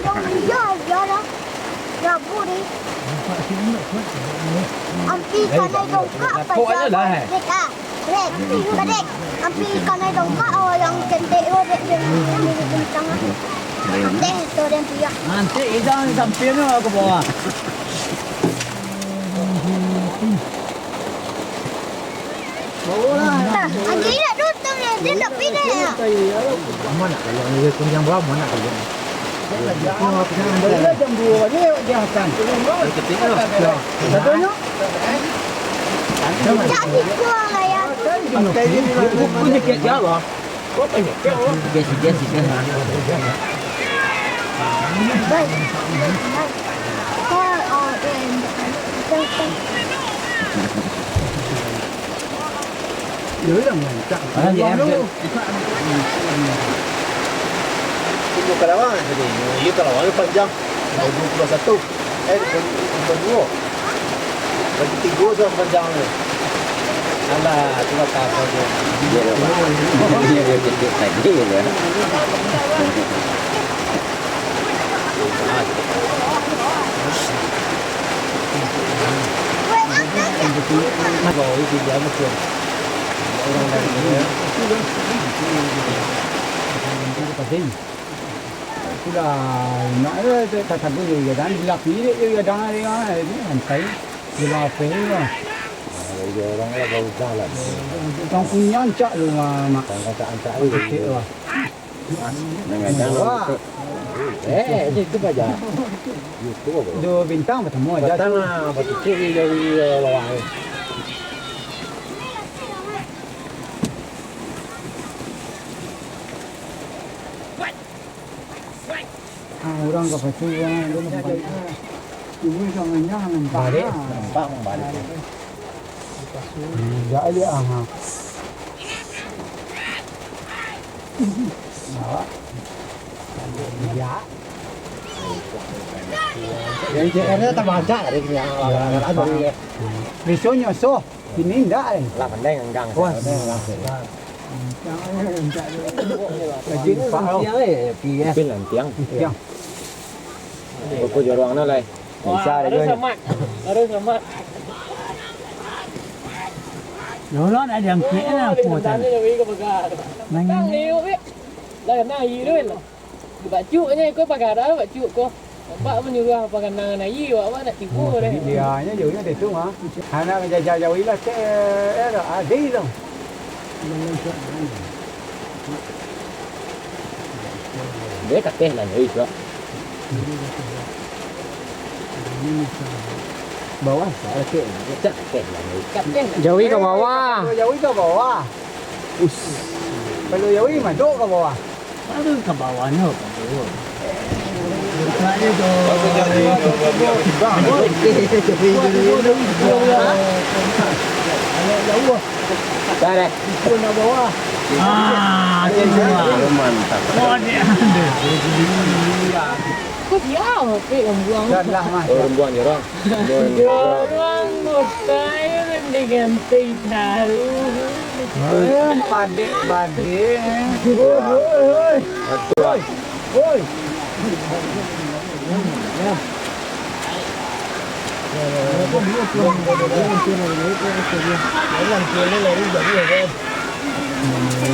đó. Giờ bu đi. Ampi con này đồng cọ phải giờ đây cả. Đây, đây. Ampi con này đồng cọ yang cantik dia tengah. Deh, tu dia punya. Nanti idang sampai ni ke bawah. Anjing nak tutup ni, dia nak pindah. Mana kalau ni pun yang berapa mana kalau ni? Jam 2 ni dia akan. Satunya? Jadi kurang lah ya. Punya kek jawab. Kau punya kek. Gesi. Baik. Kau Nhớ rằng mình chặn. Itu Karawang jadi ini Karawang panjang 21 22 bagi 3 jam panjang ni. Alah, cuma kapal dia. Dia kecil tadi ya. Rồi thì giờ một trường orang dari ini sudah nak tak tahu juga dan laki dia dah dia kan sai dia apa lah Dia orang lah baru jalan. Kang punya ancak lu mak Kata ancak lu kecil lah. dengan jalan Itu aja. Itu apa? dua bintang bertemu aja Bintang lah, batu ciri dari lawan. orang ke pasal dia nak ini jangannya nampak balik. ya dia ya Yang JR-nya tak baca dari yang lawan ada dia. besoknya so ini enggak Lah pandai nggang. Wah, Lagi pin lantiang. Yang Kau jorong na lai. Bisa Harus sama. Lolon ada yang kena puatan. Nang liu biết. Là nang gì đó là. Bà chủ nha, có bà gà đó bà chủ cô. Bà bao nhiêu ra bà gà nang này gì vậy? Bà đã chịu mua đây. Dia nya jauhnya dari tu mah. Anak jauh ilah ke ada tu. Để cắt tên là người đó. Bawah Saya ke cak ke là người cắt tên. jauhi ke bawah. Jauhi ke bawah. Kalau jauhi masuk ke bawah. Baru ke bawah ni. Saya tu. Jauh. Dah dah. Pun nak bawah. Mantap. Oh dia. Có gió cái ông buông. Dan lah mah. Rembuan jorong. Orang một cái đi gần tì nào. Padik. Oi. Oi.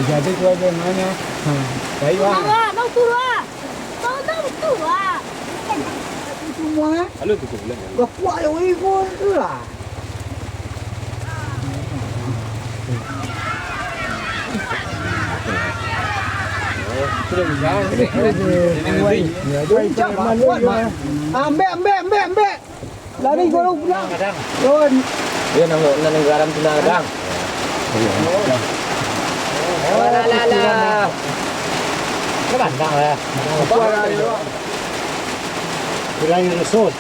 Jadi kau ada mana? Baik lah. Đâu tu à? Đâu tu à? Semua. Halo tu sebelah. Kau kuat yang ikut tu lah. Sudah berjalan. Ambek. Lari kau pulang. Ron. Dia nang garam tunang gadang. Lah. Các bạn đang là Kira yang resort.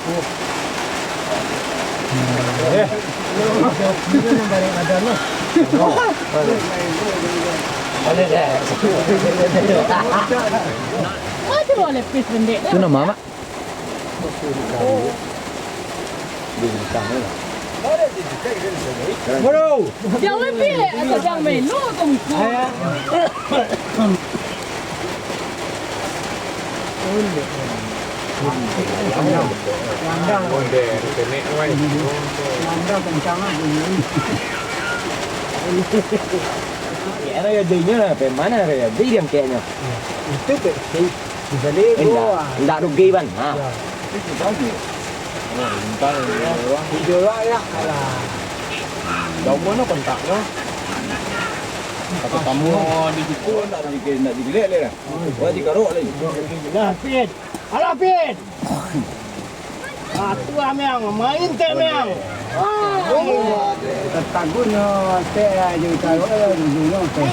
Itu boleh pis bendek. Itu nama mak. Bro. Jangan pilih atau jangan main lu tunggu. Landang. Onde kenek wai. Landang kencang bunyi. Kẻ nó đi nhá, về mana rồi đi điểm kẹnya. Itu ke bisa lego. Enggak rugi ban. Ha. Itu tadi. Hijau ya lah. Daun mana kontak no? Kata kamu di buku nak digelek le dah. Wah dikarok le. Nah, Pit. Alah, Pit. Tu amang, main teh amang. Tagunya teh je taruh dulu teh.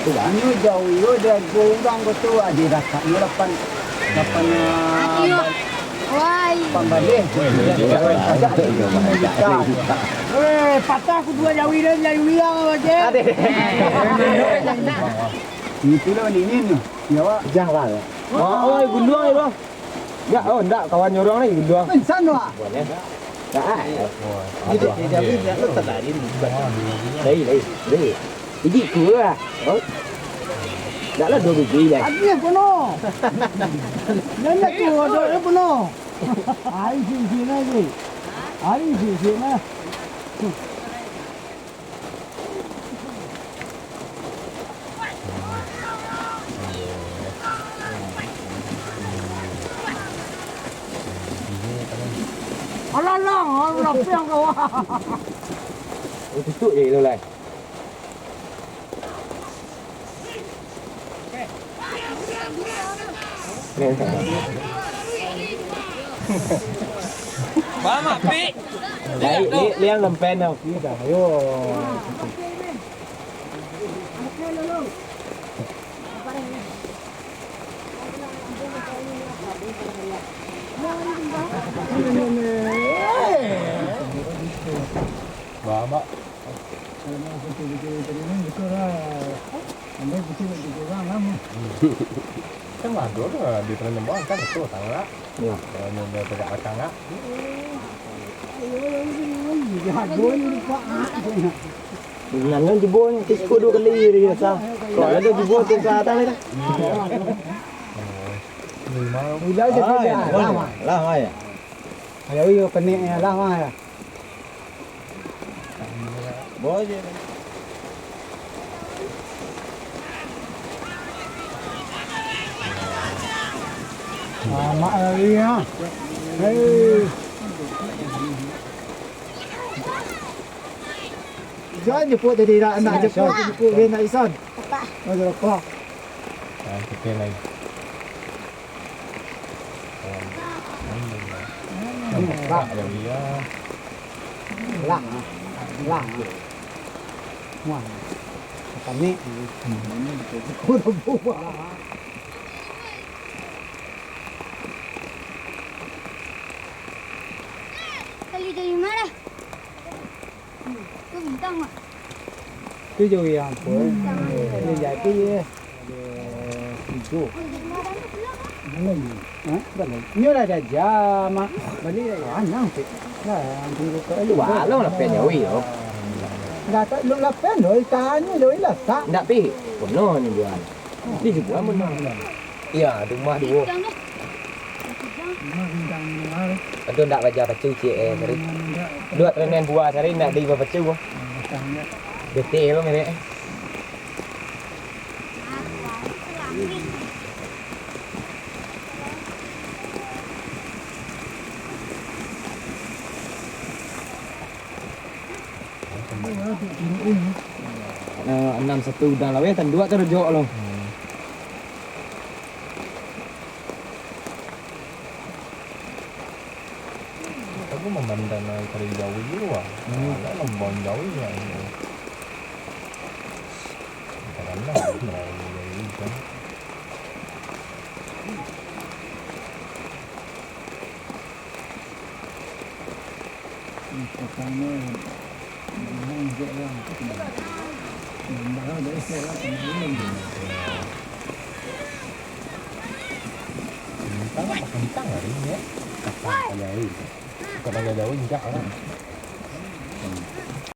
Tu anu jauh yo dia gorang betul ada rasanya lapan Wai. pembalik. Patah aku dua jawi dan jawi yang aja. Itu loh ini nih. Ya Pak. Jangan lah. Oh, gunduang itu. Enggak, oh enggak kawan nyorong nih gunduang. Pensan Pak. Boleh. Enggak. Itu jadi dia lu tadarin. Đây. Cái gì cửa à? Đã là đồ bịch này. Anh biết con nó. Nên là chùa rồi đó con nó. Ai gì này gì? Ai gì này? Alah, lọc yang kau. Cái tụi gì đâu này? Mama, Pi. Đấy, liang làm pen nào? Mama. Kan mandor di Tanjung kan itu tangga. Iya. Nyonya tegak tangga. Nắng di bawah cái cô dua kali dia sao? Kalau ada di bawah tu ke atas ni. Udah je dia. Lah mai. Ayo yo kenek lah mah. Boleh. Mak lagi ha. Hei. Jangan jemput tadi nak jemput dia nak ison. Bapak. Oh rokok. Kita lagi. Lah. Dia. Lah. Wah. Kami. Kudu buah. Kali dari mana? Itu bintang mak. Cái gì à? Như vậy cái itu. Như là dia mà beli anh sih. Nah, tunggu ke Quả lắm là pen nhà uy rồi. Dah tak lu lapan rồi tanya rồi lah tak. Enggak pi. Kono ni jual. Di juga mun. Iya, rumah dua. Bintang deh. Itu ndak baca pacu cie sari. Dua renen buah sari ndak di pacu. Detail lo mere. Enam satu dah lah weh, tan dua terjok loh. Aku memandang dari jauh dulu ah. Lah lembon jauh ya. Karena melalui kan. Kentang hari ini ya. Kentang kayak ini. Kalau agak jauh enggak lah.